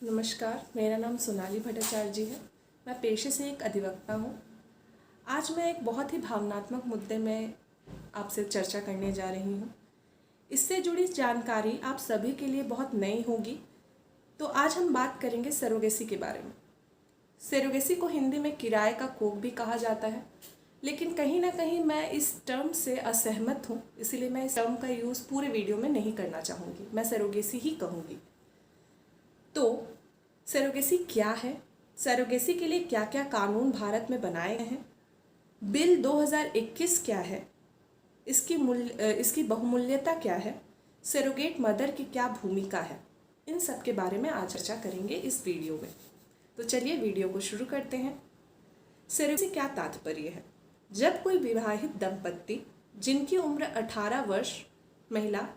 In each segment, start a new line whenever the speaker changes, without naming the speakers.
नमस्कार, मेरा नाम सोनाली भट्टाचार्य जी है। मैं पेशे से एक अधिवक्ता हूँ। आज मैं एक बहुत ही भावनात्मक मुद्दे में आपसे चर्चा करने जा रही हूँ। इससे जुड़ी जानकारी आप सभी के लिए बहुत नई होगी। तो आज हम बात करेंगे सरोगेसी के बारे में। सरोगेसी को हिंदी में किराए का कोख भी कहा जाता है, लेकिन कहीं ना कहीं मैं इस टर्म से असहमत हूँ, इसलिए मैं इस टर्म का यूज़ पूरे वीडियो में नहीं करना चाहूँगी। मैं सरोगेसी ही कहूँगी। तो सरोगेसी क्या है, सरोगेसी के लिए क्या क्या कानून भारत में बनाए गए हैं, बिल 2021 क्या है, इसकी बहुमूल्यता क्या है, सरोगेट मदर की क्या भूमिका है, इन सब के बारे में आज चर्चा करेंगे इस वीडियो में। तो चलिए वीडियो को शुरू करते हैं। सरोगेसी क्या तात्पर्य है? जब कोई विवाहित दंपत्ति जिनकी उम्र 18 वर्ष महिला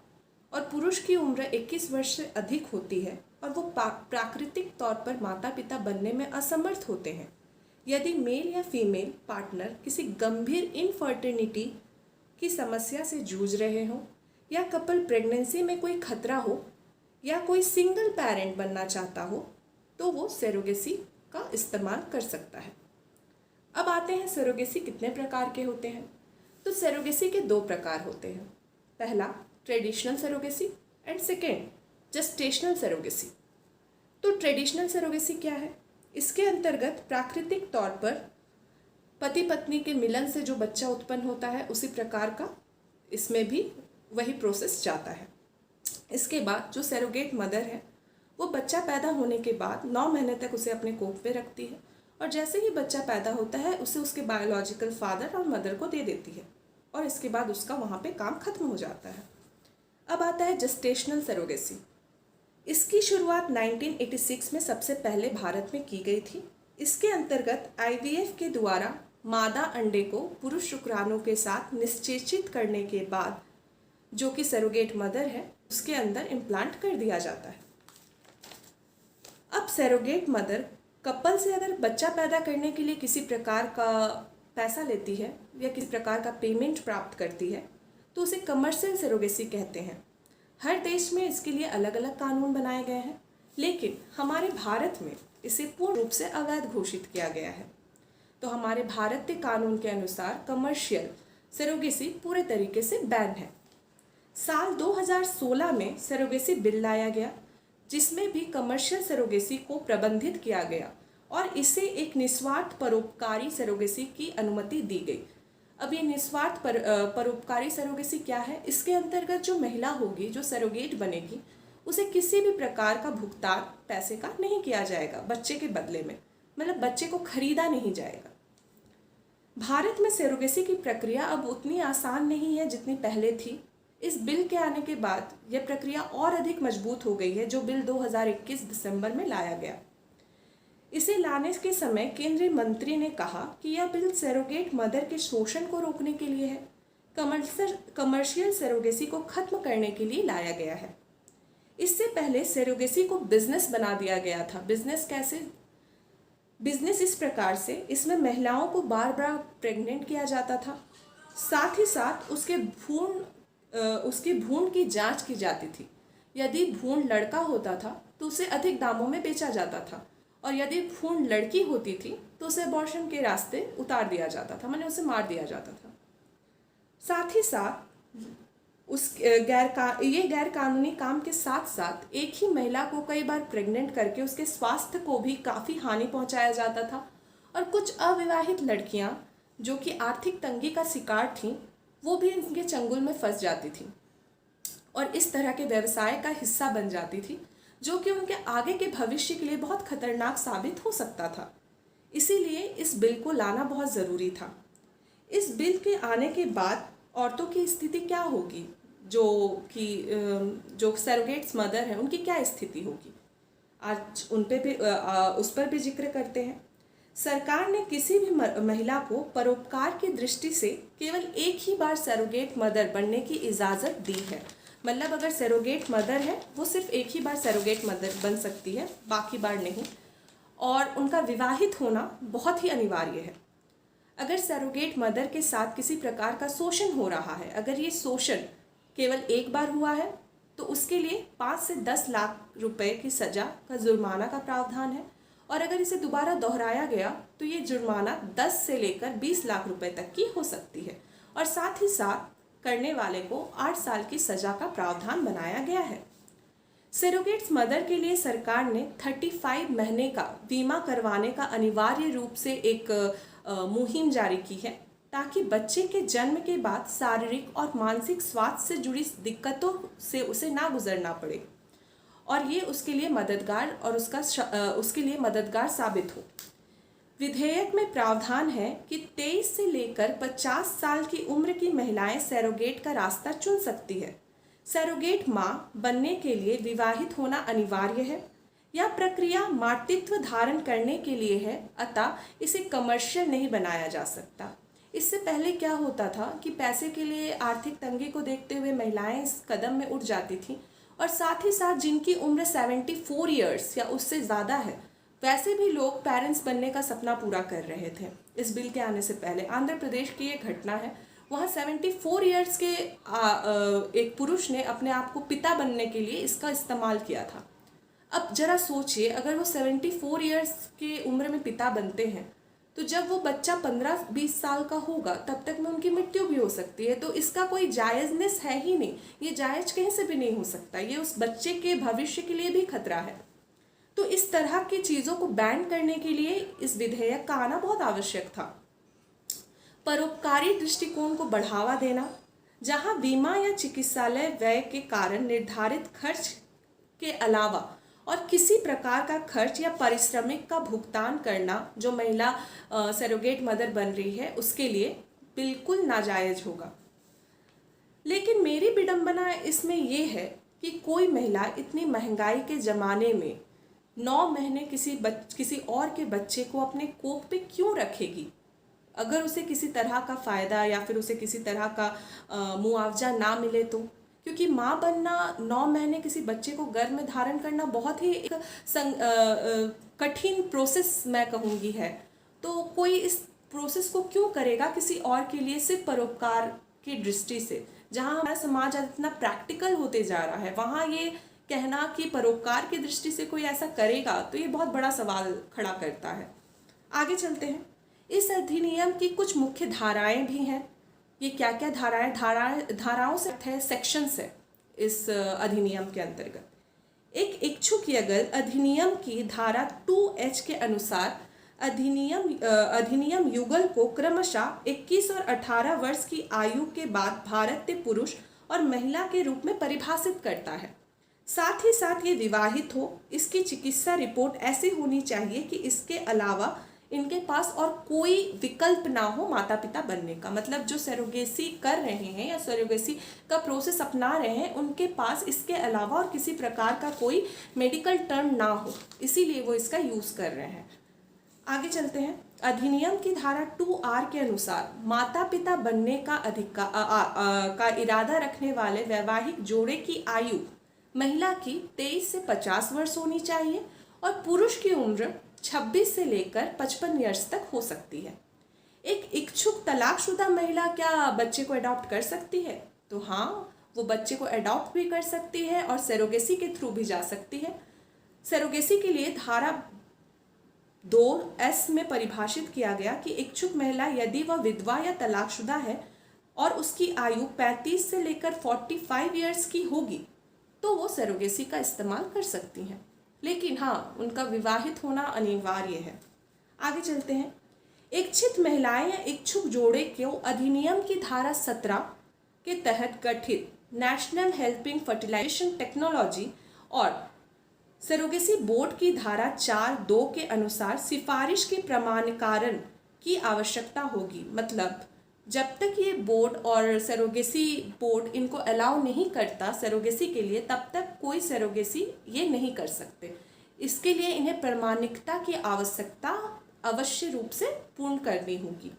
और पुरुष की उम्र 21 वर्ष से अधिक होती है और वो प्राकृतिक तौर पर माता पिता बनने में असमर्थ होते हैं, यदि मेल या फीमेल पार्टनर किसी गंभीर इनफर्टिलिटी की समस्या से जूझ रहे हों, या कपल प्रेगनेंसी में कोई खतरा हो, या कोई सिंगल पेरेंट बनना चाहता हो, तो वो सरोगेसी का इस्तेमाल कर सकता है। अब आते हैं सरोगेसी कितने प्रकार के होते हैं। तो सरोगेसी के दो प्रकार होते हैं। पहला traditional surrogacy and second gestational surrogacy. तो ट्रेडिशनल सरोगेसी क्या है? इसके अंतर्गत प्राकृतिक तौर पर पति पत्नी के मिलन से जो बच्चा उत्पन्न होता है, उसी प्रकार का इसमें भी वही प्रोसेस जाता है। इसके बाद जो सरोगेट मदर है, वो बच्चा पैदा होने के बाद 9 महीने तक उसे अपने कोख पे रखती है, और जैसे ही बच्चा पैदा होता है उसे उसके बायोलॉजिकल फादर और मदर को दे देती है, और इसके बाद उसका वहाँ पे काम खत्म हो जाता है। अब आता है जेस्टेशनल सरोगेसी। इसकी शुरुआत 1986 में सबसे पहले भारत में की गई थी। इसके अंतर्गत IVF के द्वारा मादा अंडे को पुरुष शुक्राणु के साथ निषेचित करने के बाद जो कि सरोगेट मदर है, उसके अंदर इम्प्लांट कर दिया जाता है। अब सरोगेट मदर कपल से अगर बच्चा पैदा करने के लिए किसी प्रकार का पैसा लेती है या किसी प्रकार का पेमेंट प्राप्त करती है, तो उसे कमर्शियल सरोगेसी कहते हैं। हर देश में इसके लिए अलग अलग कानून बनाए गए हैं, लेकिन हमारे भारत में इसे पूर्ण रूप से अवैध घोषित किया गया है। तो हमारे भारतीय कानून के अनुसार कमर्शियल सरोगेसी पूरे तरीके से बैन है। साल 2016 में सरोगेसी बिल लाया गया, जिसमें भी कमर्शियल सरोगेसी को प्रबंधित किया गया और इसे एक निस्वार्थ परोपकारी सरोगेसी की अनुमति दी गई। अब ये निस्वार्थ परोपकारी सरोगेसी क्या है? इसके अंतर्गत जो महिला होगी, जो सरोगेट बनेगी, उसे किसी भी प्रकार का भुगतान पैसे का नहीं किया जाएगा बच्चे के बदले में, मतलब बच्चे को खरीदा नहीं जाएगा। भारत में सरोगेसी की प्रक्रिया अब उतनी आसान नहीं है जितनी पहले थी। इस बिल के आने के बाद यह प्रक्रिया और अधिक मजबूत हो गई है, जो बिल 2021 दिसंबर में लाया गया। इसे लाने के समय केंद्रीय मंत्री ने कहा कि यह बिल सरोगेट मदर के शोषण को रोकने के लिए है, कमर्शियल सरोगेसी को खत्म करने के लिए लाया गया है। इससे पहले सरोगेसी को बिजनेस बना दिया गया था। बिजनेस कैसे? बिजनेस इस प्रकार से, इसमें महिलाओं को बार बार प्रेग्नेंट किया जाता था, साथ ही साथ उसके भ्रूण की जांच की जाती थी। यदि भ्रूण लड़का होता था तो उसे अधिक दामों में बेचा जाता था, और यदि भ्रूण लड़की होती थी तो उसे अबॉर्शन के रास्ते उतार दिया जाता था, माने उसे मार दिया जाता था। साथ ही साथ ये गैर कानूनी काम के साथ साथ एक ही महिला को कई बार प्रेग्नेंट करके उसके स्वास्थ्य को भी काफ़ी हानि पहुंचाया जाता था, और कुछ अविवाहित लड़कियां जो कि आर्थिक तंगी का शिकार थीं, वो भी इनके चंगुल में फंस जाती थी और इस तरह के व्यवसाय का हिस्सा बन जाती थी, जो कि उनके आगे के भविष्य के लिए बहुत खतरनाक साबित हो सकता था। इसीलिए इस बिल को लाना बहुत ज़रूरी था। इस बिल के आने के बाद औरतों की स्थिति क्या होगी, जो सरोगेट्स मदर हैं, उनकी क्या स्थिति होगी, आज उन पे भी उस पर भी जिक्र करते हैं। सरकार ने किसी भी महिला को परोपकार की दृष्टि से केवल एक ही बार सरोगेट मदर बनने की इजाज़त दी है। मतलब अगर सरोगेट मदर है, वो सिर्फ एक ही बार सरोगेट मदर बन सकती है, बाकी बार नहीं, और उनका विवाहित होना बहुत ही अनिवार्य है। अगर सरोगेट मदर के साथ किसी प्रकार का शोषण हो रहा है, अगर ये शोषण केवल एक बार हुआ है तो उसके लिए 5 से 10 लाख रुपए की सज़ा का जुर्माना का प्रावधान है, और अगर इसे दोबारा दोहराया गया तो ये जुर्माना 10 से लेकर 20 लाख रुपए तक की हो सकती है, और साथ ही साथ करने वाले को 8 साल की सज़ा का प्रावधान बनाया गया है। सरोगेट्स मदर के लिए सरकार ने 35 महीने का बीमा करवाने का अनिवार्य रूप से एक मुहिम जारी की है, ताकि बच्चे के जन्म के बाद शारीरिक और मानसिक स्वास्थ्य से जुड़ी दिक्कतों से उसे ना गुजरना पड़े, और ये उसके लिए मददगार और उसके लिए मददगार साबित हो। विधेयक में प्रावधान है कि 23 से लेकर 50 साल की उम्र की महिलाएं सरोगेट का रास्ता चुन सकती है। सरोगेट मां बनने के लिए विवाहित होना अनिवार्य है। यह प्रक्रिया मातृत्व धारण करने के लिए है, अतः इसे कमर्शियल नहीं बनाया जा सकता। इससे पहले क्या होता था कि पैसे के लिए आर्थिक तंगी को देखते हुए महिलाएं इस कदम में उठ जाती थीं, और साथ ही साथ जिनकी उम्र 74 ईयर्स या उससे ज़्यादा है, वैसे भी लोग पेरेंट्स बनने का सपना पूरा कर रहे थे। इस बिल के आने से पहले आंध्र प्रदेश की एक घटना है, वहाँ 74 ईयर्स के एक पुरुष ने अपने आप को पिता बनने के लिए इसका इस्तेमाल किया था। अब जरा सोचिए, अगर वो 74 ईयर्स की उम्र में पिता बनते हैं, तो जब वो बच्चा 15-20 साल का होगा तब तक में उनकी मृत्यु भी हो सकती है। तो इसका कोई जायज़नेस है ही नहीं, ये जायज़ कहीं से भी नहीं हो सकता। ये उस बच्चे के भविष्य के लिए भी खतरा है। तो इस तरह की चीज़ों को बैन करने के लिए इस विधेयक का आना बहुत आवश्यक था। परोपकारी दृष्टिकोण को बढ़ावा देना, जहां बीमा या चिकित्सालय व्यय के कारण निर्धारित खर्च के अलावा और किसी प्रकार का खर्च या पारिश्रमिक का भुगतान करना जो महिला सरोगेट मदर बन रही है उसके लिए बिल्कुल नाजायज होगा। लेकिन मेरी विडंबना इसमें यह है कि कोई महिला इतनी महंगाई के ज़माने में 9 महीने किसी और के बच्चे को अपने कोख पे क्यों रखेगी? अगर उसे किसी तरह का फ़ायदा या फिर उसे किसी तरह का मुआवजा ना मिले तो, क्योंकि माँ बनना 9 महीने किसी बच्चे को गर्भ में धारण करना बहुत ही एक कठिन प्रोसेस मैं कहूँगी है। तो कोई इस प्रोसेस को क्यों करेगा किसी और के लिए, सिर्फ परोपकार की दृष्टि से? जहाँ हमारा समाज इतना प्रैक्टिकल होते जा रहा है, वहाँ ये कहना कि परोपकार की दृष्टि से कोई ऐसा करेगा तो ये बहुत बड़ा सवाल खड़ा करता है। आगे चलते हैं। इस अधिनियम की कुछ मुख्य धाराएं भी हैं। ये क्या क्या धाराओं से है, सेक्शंस है इस अधिनियम के अंतर्गत। एक इच्छुक युगल अधिनियम की धारा 2H के अनुसार अधिनियम युगल को क्रमशः 21 और 18 वर्ष की आयु के बाद भारतीय पुरुष और महिला के रूप में परिभाषित करता है। साथ ही साथ ये विवाहित हो, इसकी चिकित्सा रिपोर्ट ऐसी होनी चाहिए कि इसके अलावा इनके पास और कोई विकल्प ना हो माता पिता बनने का। मतलब जो सरोगेसी कर रहे हैं या सरोगेसी का प्रोसेस अपना रहे हैं, उनके पास इसके अलावा और किसी प्रकार का कोई मेडिकल टर्म ना हो, इसीलिए वो इसका यूज़ कर रहे हैं। आगे चलते हैं। अधिनियम की धारा 2R के अनुसार माता पिता बनने का का इरादा रखने वाले वैवाहिक जोड़े की आयु महिला की 23 से 50 वर्ष होनी चाहिए और पुरुष की उम्र 26 से लेकर 55 ईयर्स तक हो सकती है। एक इच्छुक तलाकशुदा महिला क्या बच्चे को अडॉप्ट कर सकती है? तो हाँ, वो बच्चे को अडॉप्ट भी कर सकती है और सरोगेसी के थ्रू भी जा सकती है। सरोगेसी के लिए धारा 2S में परिभाषित किया गया कि इच्छुक महिला यदि वह विधवा या तलाकशुदा है और उसकी आयु 35 से लेकर 45 ईयर्स की होगी तो वो सरोगेसी का इस्तेमाल कर सकती हैं, लेकिन हाँ, उनका विवाहित होना अनिवार्य है। आगे चलते हैं। इच्छित महिलाएं या इच्छुक जोड़े को अधिनियम की धारा 17 के तहत गठित नेशनल हेल्पिंग फर्टिलाइजेशन टेक्नोलॉजी और सरोगेसी बोर्ड की धारा 4(2) के अनुसार सिफारिश के प्रमाणीकरण की आवश्यकता होगी। मतलब जब तक ये बोर्ड और सरोगेसी बोर्ड इनको अलाउ नहीं करता सरोगेसी के लिए, तब तक कोई सरोगेसी ये नहीं कर सकते। इसके लिए इन्हें प्रमाणिकता की आवश्यकता अवश्य रूप से पूर्ण करनी होगी।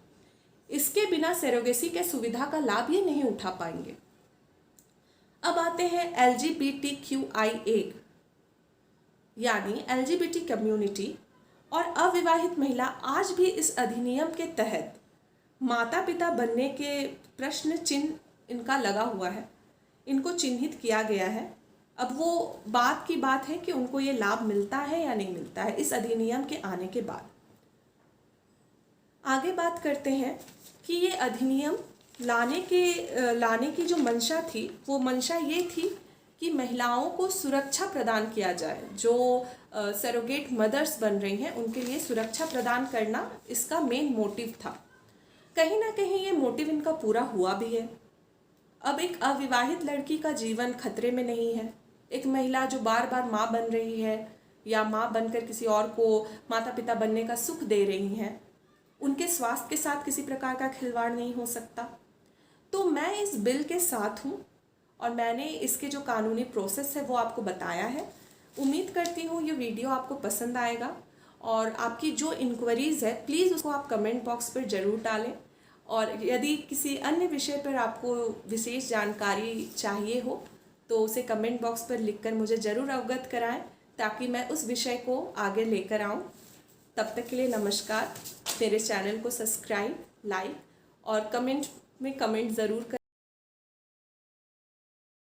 इसके बिना सरोगेसी के सुविधा का लाभ ये नहीं उठा पाएंगे। अब आते हैं LGBTQIA यानी LGBT कम्युनिटी और अविवाहित महिला आज भी इस अधिनियम के तहत माता पिता बनने के प्रश्न चिन्ह इनका लगा हुआ है, इनको चिन्हित किया गया है। अब वो बात की बात है कि उनको ये लाभ मिलता है या नहीं मिलता है इस अधिनियम के आने के बाद। आगे बात करते हैं कि ये अधिनियम लाने की जो मंशा थी, वो मंशा ये थी कि महिलाओं को सुरक्षा प्रदान किया जाए। जो सरोगेट मदर्स बन रही हैं उनके लिए सुरक्षा प्रदान करना इसका मेन मोटिव था। कहीं ना कहीं ये मोटिव इनका पूरा हुआ भी है। अब एक अविवाहित लड़की का जीवन खतरे में नहीं है। एक महिला जो बार बार माँ बन रही है या माँ बनकर किसी और को माता पिता बनने का सुख दे रही हैं, उनके स्वास्थ्य के साथ किसी प्रकार का खिलवाड़ नहीं हो सकता। तो मैं इस बिल के साथ हूँ और मैंने इसके जो कानूनी प्रोसेस है वो आपको बताया है। उम्मीद करती हूँ ये वीडियो आपको पसंद आएगा और आपकी जो इंक्वायरीज़ है प्लीज़ उसको आप कमेंट बॉक्स पर ज़रूर डालें। और यदि किसी अन्य विषय पर आपको विशेष जानकारी चाहिए हो तो उसे कमेंट बॉक्स पर लिखकर मुझे ज़रूर अवगत कराएं, ताकि मैं उस विषय को आगे लेकर आऊं। तब तक के लिए नमस्कार। मेरे चैनल को सब्सक्राइब, लाइक और कमेंट में कमेंट ज़रूर करें।